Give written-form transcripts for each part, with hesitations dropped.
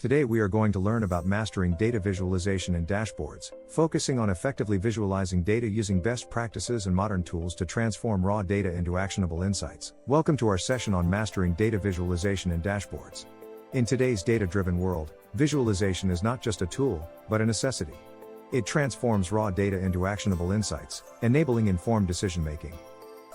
Today we are going to learn about mastering data visualization and dashboards, focusing on effectively visualizing data using best practices and modern tools to transform raw data into actionable insights. Welcome to our session on mastering data visualization and dashboards. In today's data-driven world, visualization is not just a tool, but a necessity. It transforms raw data into actionable insights, enabling informed decision-making.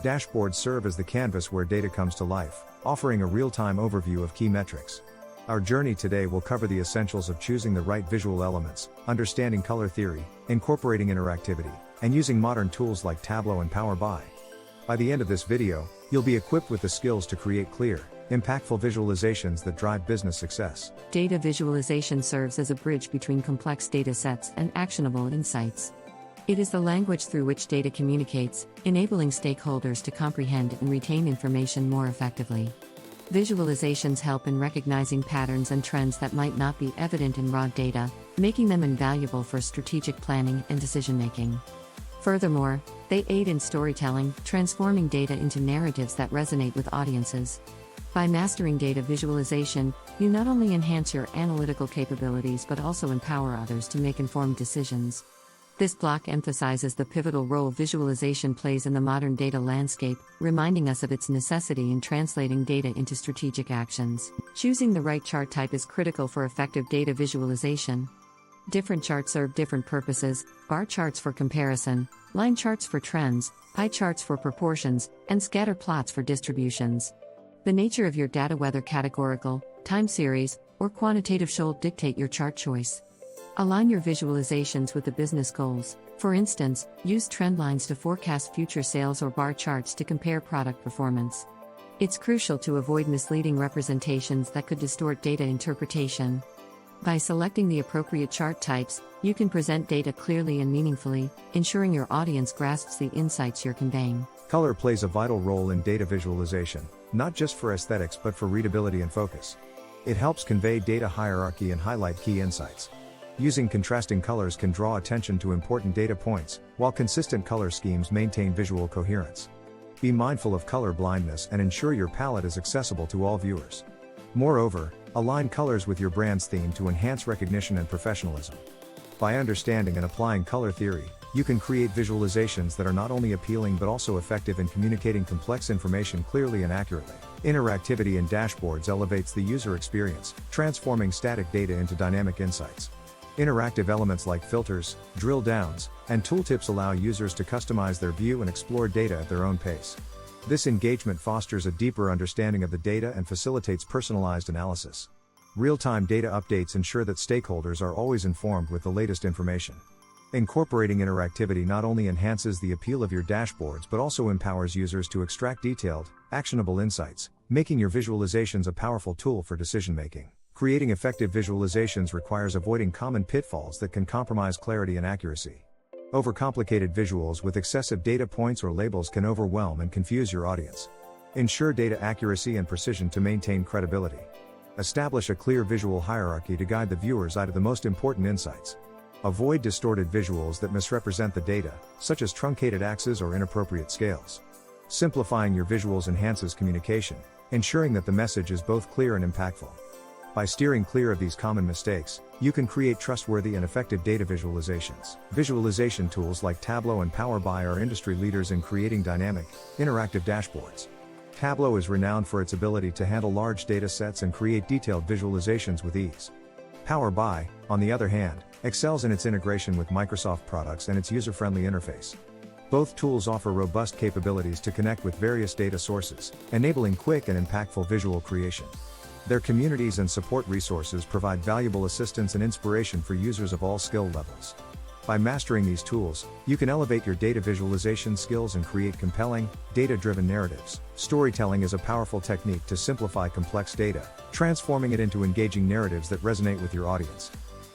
Dashboards serve as the canvas where data comes to life, offering a real-time overview of key metrics. Our journey today will cover the essentials of choosing the right visual elements, understanding color theory, incorporating interactivity, and using modern tools like Tableau and Power BI. By the end of this video, you'll be equipped with the skills to create clear, impactful visualizations that drive business success. Data visualization serves as a bridge between complex datasets and actionable insights. It is the language through which data communicates, enabling stakeholders to comprehend and retain information more effectively. Visualizations help in recognizing patterns and trends that might not be evident in raw data, making them invaluable for strategic planning and decision-making. Furthermore, they aid in storytelling, transforming data into narratives that resonate with audiences. By mastering data visualization, you not only enhance your analytical capabilities but also empower others to make informed decisions. This block emphasizes the pivotal role visualization plays in the modern data landscape, reminding us of its necessity in translating data into strategic actions. Choosing the right chart type is critical for effective data visualization. Different charts serve different purposes: bar charts for comparison, line charts for trends, pie charts for proportions, and scatter plots for distributions. The nature of your data, whether categorical, time series, or quantitative, shall dictate your chart choice. Align your visualizations with the business goals. For instance, use trend lines to forecast future sales or bar charts to compare product performance. It's crucial to avoid misleading representations that could distort data interpretation. By selecting the appropriate chart types, you can present data clearly and meaningfully, ensuring your audience grasps the insights you're conveying. Color plays a vital role in data visualization, not just for aesthetics but for readability and focus. It helps convey data hierarchy and highlight key insights. Using contrasting colors can draw attention to important data points, while consistent color schemes maintain visual coherence. Be mindful of color blindness and ensure your palette is accessible to all viewers. Moreover, align colors with your brand's theme to enhance recognition and professionalism. By understanding and applying color theory, you can create visualizations that are not only appealing but also effective in communicating complex information clearly and accurately. Interactivity in dashboards elevates the user experience, transforming static data into dynamic insights. Interactive elements like filters, drill downs, and tooltips allow users to customize their view and explore data at their own pace. This engagement fosters a deeper understanding of the data and facilitates personalized analysis. Real-time data updates ensure that stakeholders are always informed with the latest information. Incorporating interactivity not only enhances the appeal of your dashboards but also empowers users to extract detailed, actionable insights, making your visualizations a powerful tool for decision-making. Creating effective visualizations requires avoiding common pitfalls that can compromise clarity and accuracy. Overcomplicated visuals with excessive data points or labels can overwhelm and confuse your audience. Ensure data accuracy and precision to maintain credibility. Establish a clear visual hierarchy to guide the viewer's eye to the most important insights. Avoid distorted visuals that misrepresent the data, such as truncated axes or inappropriate scales. Simplifying your visuals enhances communication, ensuring that the message is both clear and impactful. By steering clear of these common mistakes, you can create trustworthy and effective data visualizations. Visualization tools like Tableau and Power BI are industry leaders in creating dynamic, interactive dashboards. Tableau is renowned for its ability to handle large data sets and create detailed visualizations with ease. Power BI, on the other hand, excels in its integration with Microsoft products and its user-friendly interface. Both tools offer robust capabilities to connect with various data sources, enabling quick and impactful visual creation. Their communities and support resources provide valuable assistance and inspiration for users of all skill levels. By mastering these tools, you can elevate your data visualization skills and create compelling, data-driven narratives. Storytelling is a powerful technique to simplify complex data, transforming it into engaging narratives that resonate with your audience.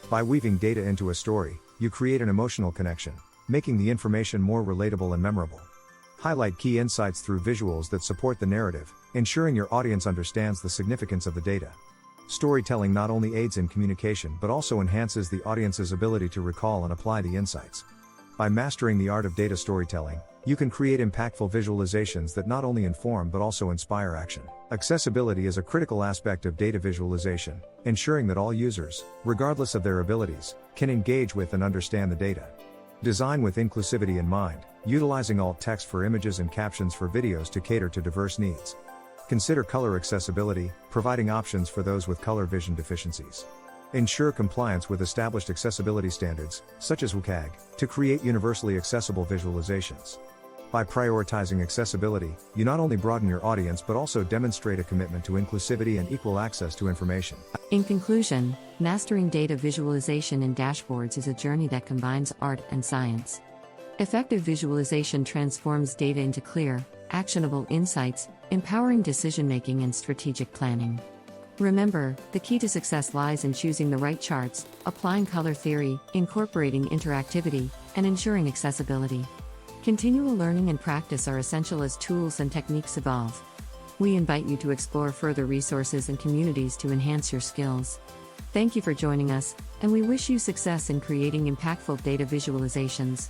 By weaving data into a story, you create an emotional connection, making the information more relatable and memorable. Highlight key insights through visuals that support the narrative, ensuring your audience understands the significance of the data. Storytelling not only aids in communication but also enhances the audience's ability to recall and apply the insights. By mastering the art of data storytelling, you can create impactful visualizations that not only inform but also inspire action. Accessibility is a critical aspect of data visualization, ensuring that all users, regardless of their abilities, can engage with and understand the data. Design with inclusivity in mind, utilizing alt text for images and captions for videos to cater to diverse needs. Consider color accessibility, providing options for those with color vision deficiencies. Ensure compliance with established accessibility standards, such as WCAG, to create universally accessible visualizations. By prioritizing accessibility, you not only broaden your audience but also demonstrate a commitment to inclusivity and equal access to information. In conclusion, mastering data visualization in dashboards is a journey that combines art and science. Effective visualization transforms data into clear, actionable insights, empowering decision-making and strategic planning. Remember, the key to success lies in choosing the right charts, applying color theory, incorporating interactivity, and ensuring accessibility. Continual learning and practice are essential as tools and techniques evolve. We invite you to explore further resources and communities to enhance your skills. Thank you for joining us, and we wish you success in creating impactful data visualizations.